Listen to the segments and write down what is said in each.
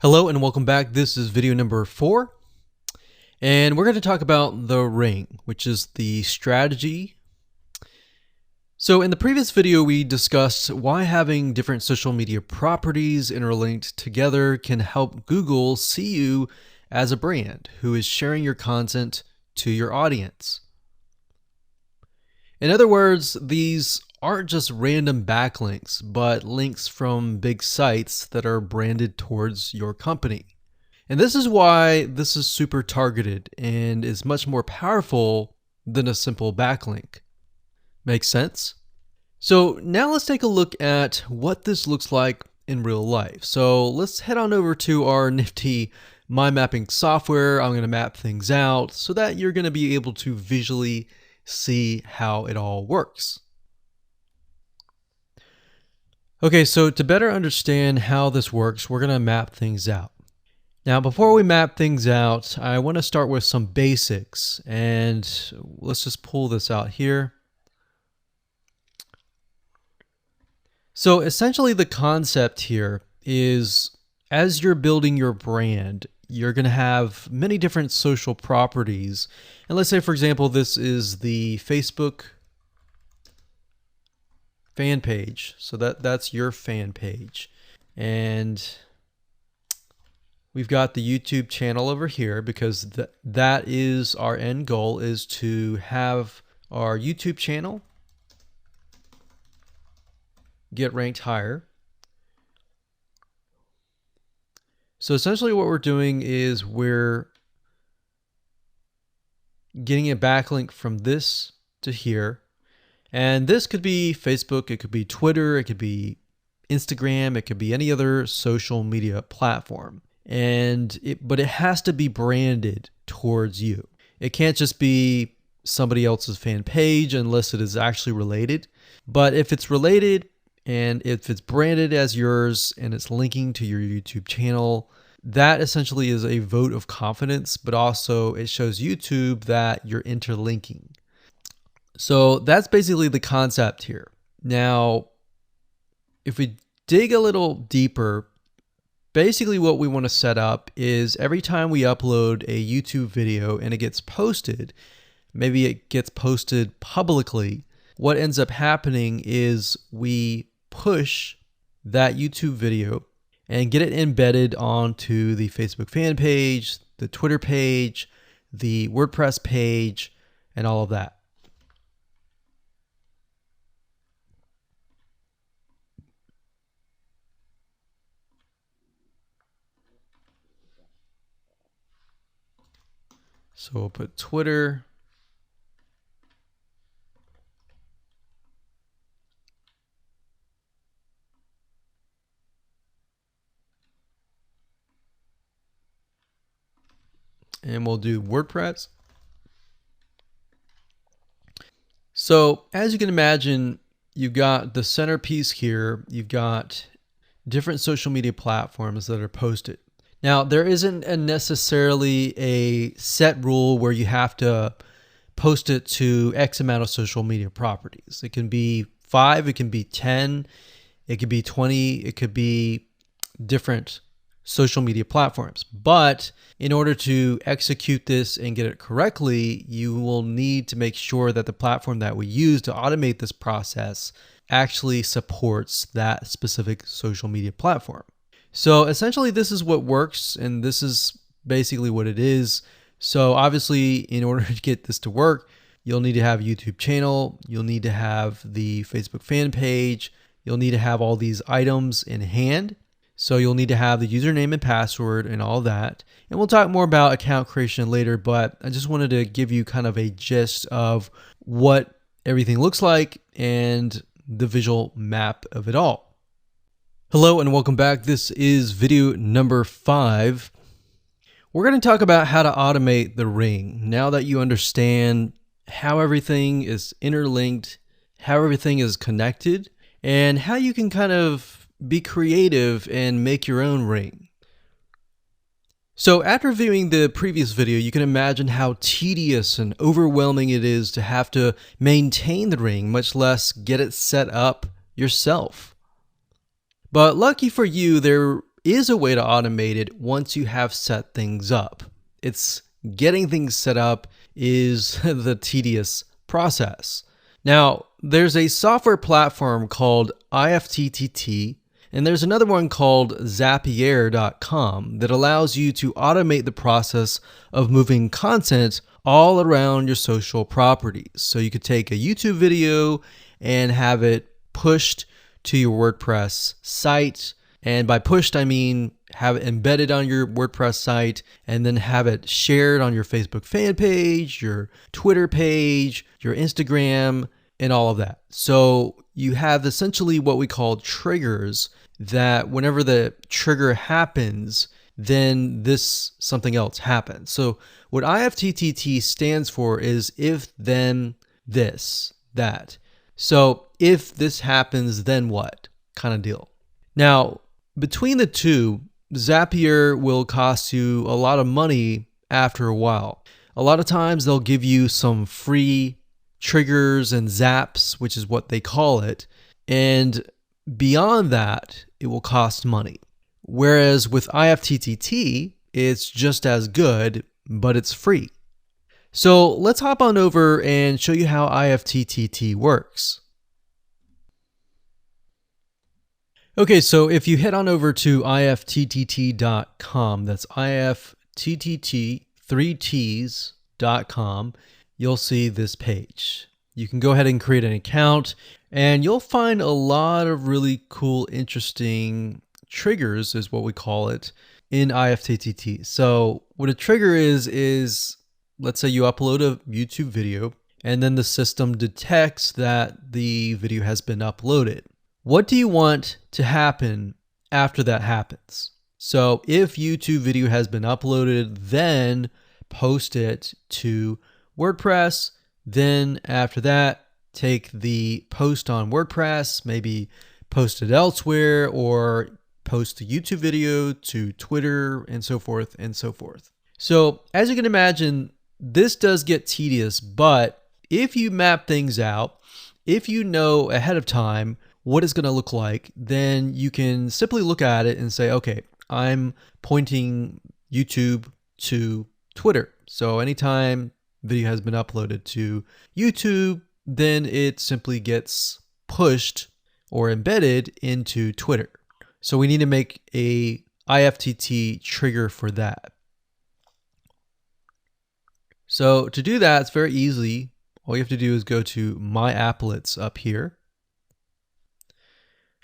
Hello and welcome back. This is video number 4, and we're going to talk about the ring, which is the strategy. So in the previous video, we discussed why having different social media properties interlinked together can help Google see you as a brand who is sharing your content to your audience. In other words, these aren't just random backlinks, but links from big sites that are branded towards your company. And this is why this is super targeted and is much more powerful than a simple backlink. Make sense? So now let's take a look at what this looks like in real life. So let's head on over to our nifty mind mapping software. I'm going to map things out so that you're going to be able to visually see how it all works. Okay, so to better understand how this works, we're going to map things out. Now, before we map things out, I want to start with some basics, and let's just pull this out here. So essentially the concept here is, as you're building your brand, you're going to have many different social properties. And let's say, for example, this is the Facebook fan page. So that's your fan page. And we've got the YouTube channel over here because that is our end goal, is to have our YouTube channel get ranked higher. So essentially what we're doing is we're getting a backlink from this to here. And this could be Facebook, it could be Twitter, it could be Instagram, it could be any other social media platform. But it has to be branded towards you. It can't just be somebody else's fan page unless it is actually related. But if it's related and if it's branded as yours and it's linking to your YouTube channel, that essentially is a vote of confidence, but also it shows YouTube that you're interlinking. So that's basically the concept here. Now, if we dig a little deeper, basically what we want to set up is every time we upload a YouTube video and it gets posted, maybe it gets posted publicly, what ends up happening is we push that YouTube video and get it embedded onto the Facebook fan page, the Twitter page, the WordPress page, and all of that. So we'll put Twitter. And we'll do WordPress. So as you can imagine, you've got the centerpiece here. You've got different social media platforms that are posted. Now, there isn't necessarily a set rule where you have to post it to X amount of social media properties. It can be 5, it can be 10, it could be 20, it could be different social media platforms. But in order to execute this and get it correctly, you will need to make sure that the platform that we use to automate this process actually supports that specific social media platform. So essentially this is what works, and this is basically what it is. So obviously, in order to get this to work, you'll need to have a YouTube channel, you'll need to have the Facebook fan page, you'll need to have all these items in hand. So you'll need to have the username and password and all that. And we'll talk more about account creation later, but I just wanted to give you kind of a gist of what everything looks like and the visual map of it all. Hello and welcome back. This is video number 5. We're going to talk about how to automate the ring. Now that you understand how everything is interlinked, how everything is connected, and how you can kind of be creative and make your own ring. So after viewing the previous video, you can imagine how tedious and overwhelming it is to have to maintain the ring, much less get it set up yourself. But lucky for you, there is a way to automate it once you have set things up. It's getting things set up is the tedious process. Now, there's a software platform called IFTTT, and there's another one called Zapier.com that allows you to automate the process of moving content all around your social properties. So you could take a YouTube video and have it pushed to your WordPress site. And by pushed, I mean have it embedded on your WordPress site and then have it shared on your Facebook fan page, your Twitter page, your Instagram, and all of that. So you have essentially what we call triggers that whenever the trigger happens, then something else happens. So what IFTTT stands for is if, then, this, that. So if this happens, then what kind of deal. Now, between the two, Zapier will cost you a lot of money after a while. A lot of times they'll give you some free triggers and zaps, which is what they call it. And beyond that, it will cost money. Whereas with IFTTT, it's just as good, but it's free. So let's hop on over and show you how IFTTT works. Okay, so if you head on over to ifttt.com, that's ifttt3ts.com, you'll see this page. You can go ahead and create an account, and you'll find a lot of really cool, interesting triggers, is what we call it, in IFTTT. So what a trigger is let's say you upload a YouTube video, and then the system detects that the video has been uploaded. What do you want to happen after that happens? So if YouTube video has been uploaded, then post it to WordPress. Then after that, take the post on WordPress, maybe post it elsewhere, or post the YouTube video to Twitter, and so forth and so forth. So as you can imagine, this does get tedious, but if you map things out, if you know ahead of time what it's going to look like, then you can simply look at it and say, okay, I'm pointing YouTube to Twitter. So anytime video has been uploaded to YouTube, then it simply gets pushed or embedded into Twitter. So we need to make a IFTTT trigger for that. So to do that, it's very easy. All you have to do is go to My Applets up here,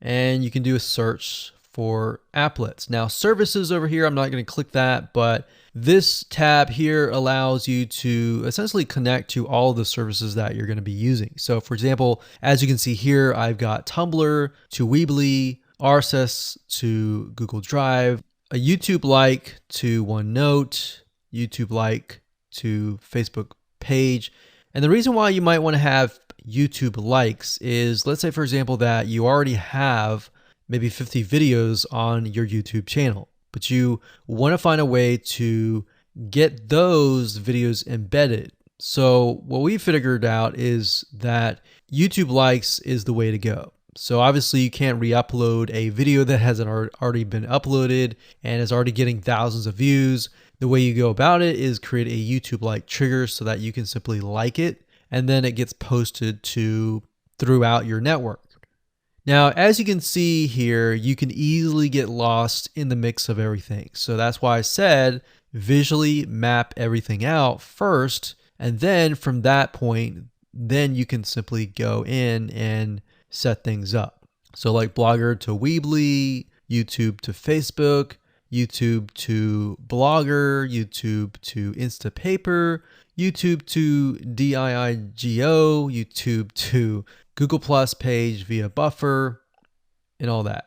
and you can do a search for applets. Now services over here, I'm not going to click that, but this tab here allows you to essentially connect to all of the services that you're going to be using. So for example, as you can see here, I've got Tumblr to Weebly, RSS to Google Drive, a YouTube like to OneNote, YouTube like to Facebook page. And the reason why you might want to have YouTube likes is, let's say for example that you already have maybe 50 videos on your YouTube channel, but you want to find a way to get those videos embedded. So what we figured out is that YouTube likes is the way to go. So obviously you can't re-upload a video that hasn't already been uploaded and is already getting thousands of views. The way you go about it is create a YouTube like trigger so that you can simply like it, and then it gets posted to throughout your network. Now, as you can see here, you can easily get lost in the mix of everything. So that's why I said visually map everything out first, and then from that point, then you can simply go in and set things up. So like Blogger to Weebly, YouTube to Facebook, YouTube to Blogger, YouTube to Instapaper, YouTube to DIIGO, YouTube to Google Plus page via Buffer, and all that.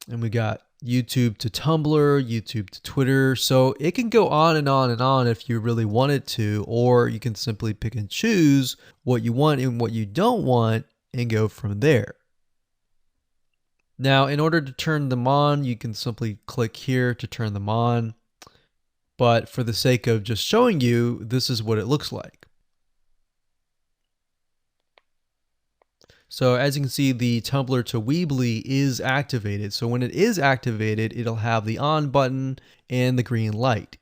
And we got YouTube to Tumblr, YouTube to Twitter. So it can go on and on and on if you really wanted to, or you can simply pick and choose what you want and what you don't want and go from there. Now, in order to turn them on, you can simply click here to turn them on. But for the sake of just showing you, this is what it looks like. So as you can see, the Tumblr to Weebly is activated. So when it is activated, it'll have the on button and the green light.